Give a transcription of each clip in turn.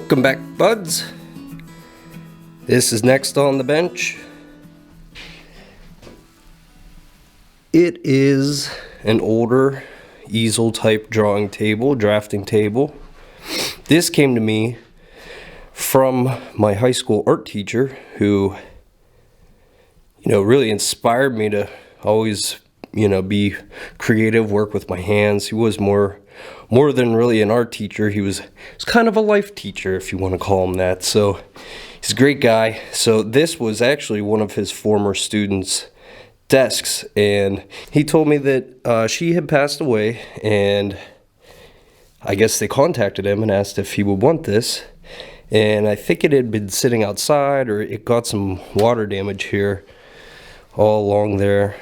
Welcome back, buds. This is next on the bench. It is an older easel type drawing table, drafting table. This came to me from my high school art teacher who, really inspired me to always, be creative, work with my hands. He was more than really an art teacher. He was kind of a life teacher, if you want to call him that. So he's a great guy. So this was actually one of his former students' desks, and he told me that she had passed away, and I guess they contacted him and asked if he would want this. And I think it had been sitting outside, or it got some water damage here all along there.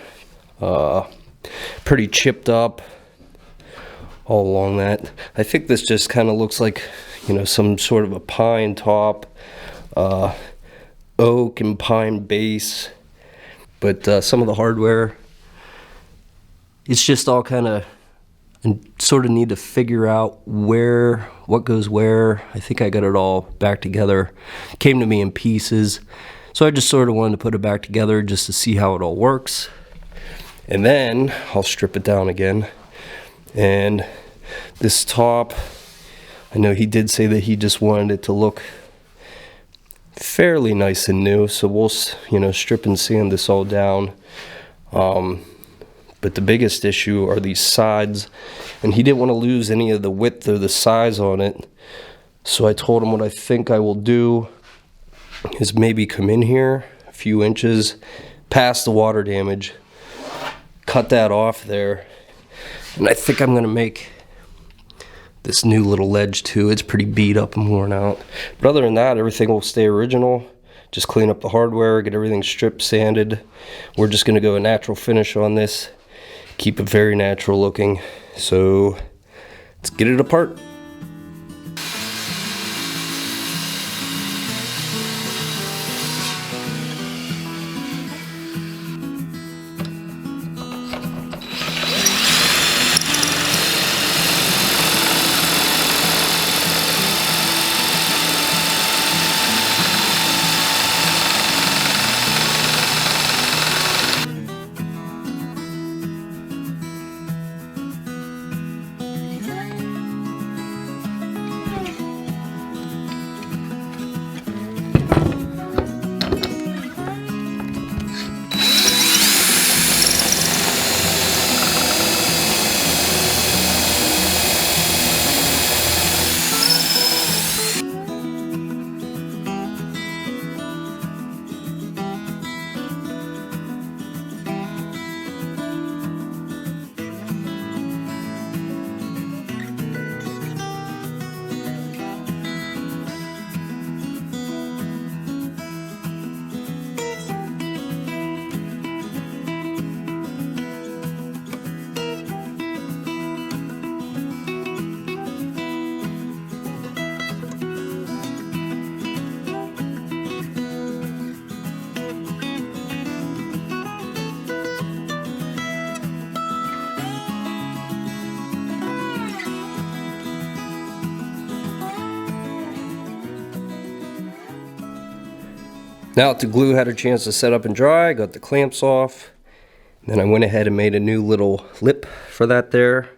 Pretty chipped up all along that. I think this just kind of looks like, some sort of a pine top, oak and pine base. But some of the hardware, it's just all kind of, and sort of need to figure out what goes where. I think I got it all back together. It came to me in pieces. So I just sort of wanted to put it back together just to see how it all works. And then I'll strip it down again. And this top, I know he did say that he just wanted it to look fairly nice and new. So we'll, strip and sand this all down. But the biggest issue are these sides, and he didn't want to lose any of the width or the size on it. So I told him what I think I will do is maybe come in here a few inches past the water damage, cut that off there, and I think I'm going to make this new little ledge too. It's pretty beat up and worn out. But other than that, everything will stay original. Just clean up the hardware, get everything stripped, sanded. We're just going to go a natural finish on this. Keep it very natural looking. So let's get it apart. Now the glue had a chance to set up and dry, I got the clamps off. Then I went ahead and made a new little lip for that there.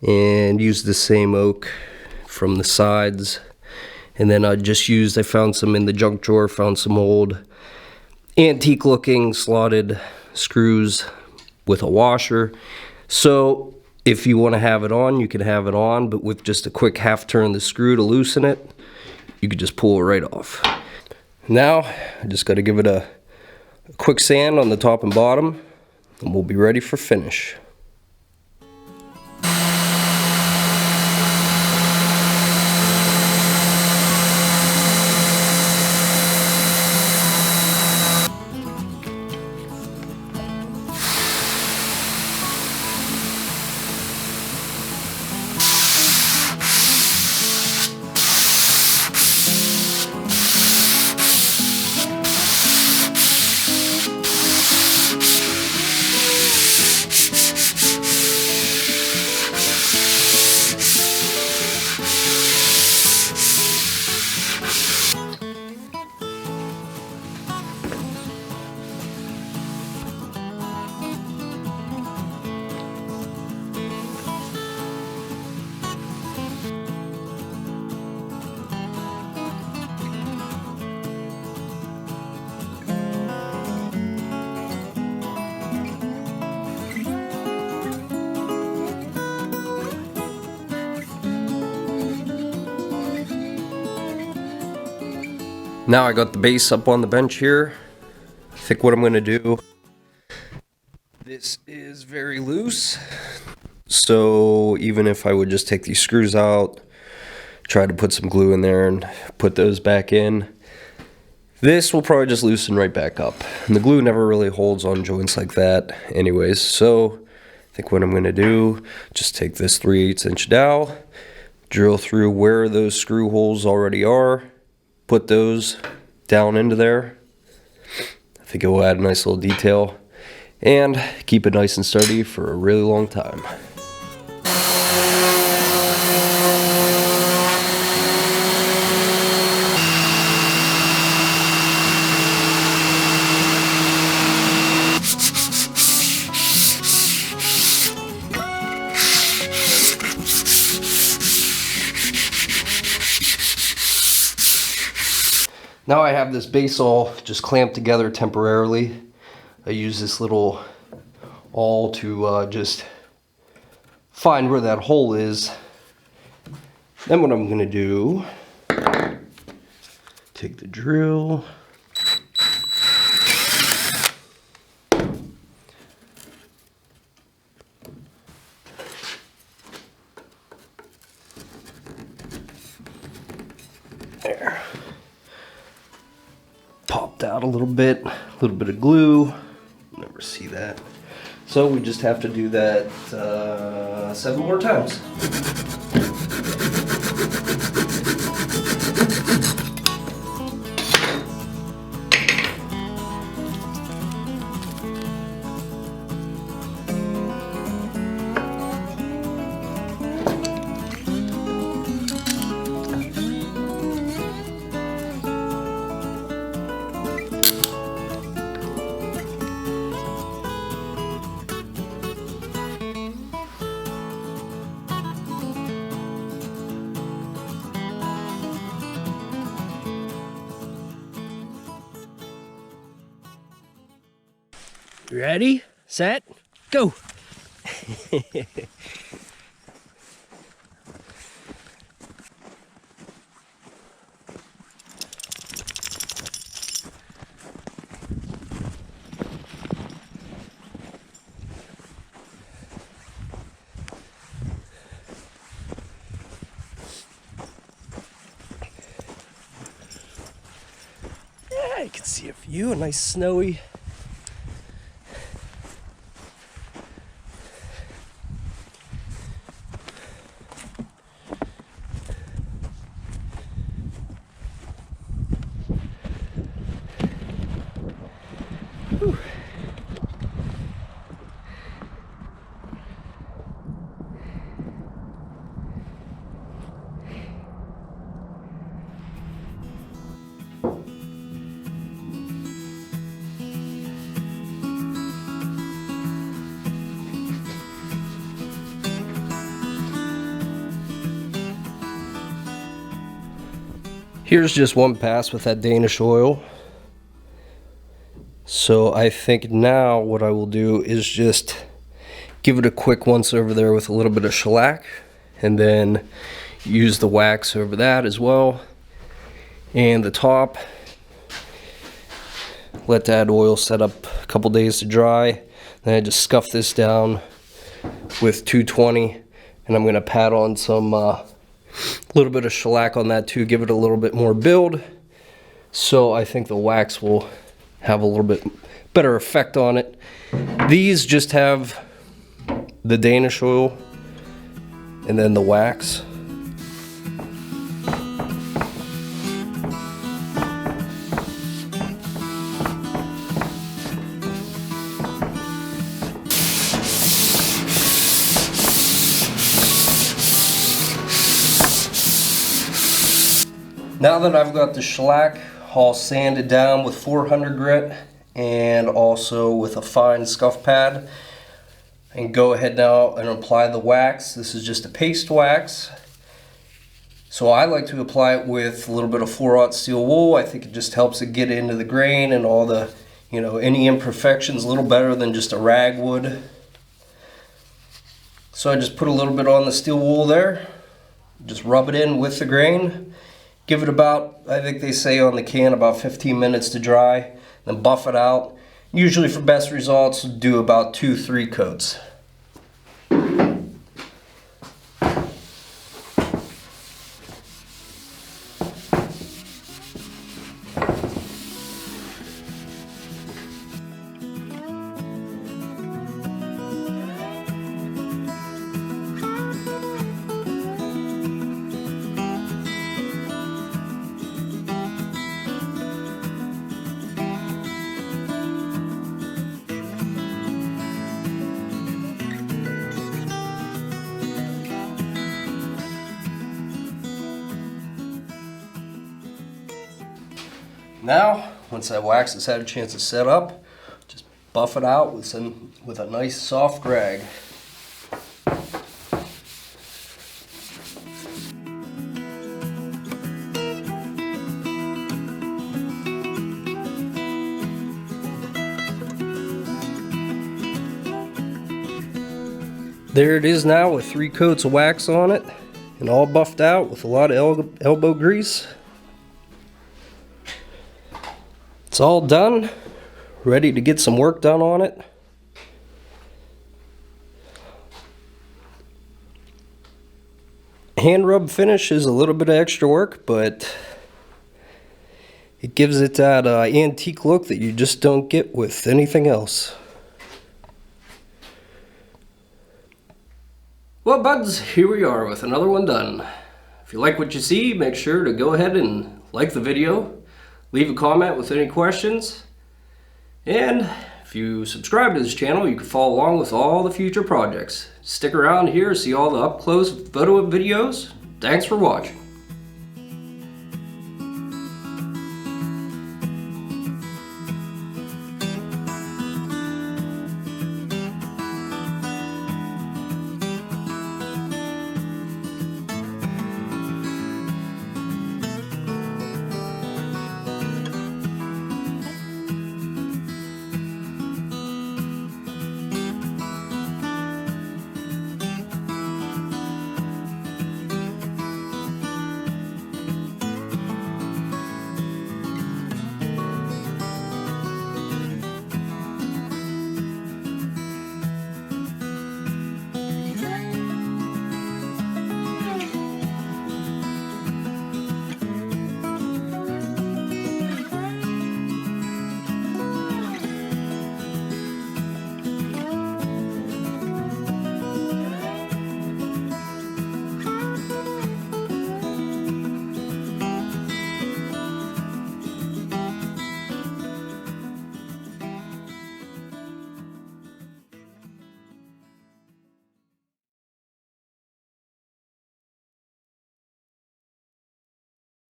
And used the same oak from the sides. And then I found some in the junk drawer, found some old antique looking slotted screws with a washer. So if you want to have it on, you can have it on, but with just a quick half turn of the screw to loosen it, you could just pull it right off. Now, I just got to give it a quick sand on the top and bottom, and we'll be ready for finish. Now I got the base up on the bench here. I think what I'm going to do, this is very loose, so even if I would just take these screws out, try to put some glue in there and put those back in, this will probably just loosen right back up. And the glue never really holds on joints like that anyways, so I think what I'm going to do, just take this 3/8 inch dowel, drill through where those screw holes already are, put those down into there. I think it will add a nice little detail and keep it nice and sturdy for a really long time. Now I have this base all just clamped together temporarily. I use this little awl to just find where that hole is. Then what I'm going to do, take the drill, there. Popped out a little bit of glue. Never see that. So we just have to do that 7 more times. Ready, set, go. Yeah, you can see a few, a nice snowy. Whew. Here's just one pass with that Danish oil. So I think now what I will do is just give it a quick once over there with a little bit of shellac, and then use the wax over that as well. And the top, let that oil set up a couple days to dry. Then I just scuff this down with 220, and I'm going to pat on some little bit of shellac on that too, give it a little bit more build. So I think the wax will have a little bit better effect on it. These just have the Danish oil and then the wax. Now that I've got the shellac all sanded down with 400 grit and also with a fine scuff pad, and go ahead now and apply the wax. This is just a paste wax. So I like to apply it with a little bit of 4/0 steel wool. I think it just helps it get into the grain and all the, any imperfections a little better than just a rag would. So I just put a little bit on the steel wool there, just rub it in with the grain, Give it about, I think they say on the can, about 15 minutes to dry. Then buff it out. Usually for best results, do about 2-3 coats. Now, once that wax has had a chance to set up, just buff it out with a nice soft rag. There it is now with 3 coats of wax on it and all buffed out with a lot of elbow grease. It's all done, ready to get some work done on it. Hand rub finish is a little bit of extra work, but it gives it that antique look that you just don't get with anything else. Well, buds, here we are with another one done. If you like what you see, make sure to go ahead and like the video. Leave a comment with any questions. And if you subscribe to this channel, you can follow along with all the future projects. Stick around here to see all the up-close photo videos. Thanks for watching.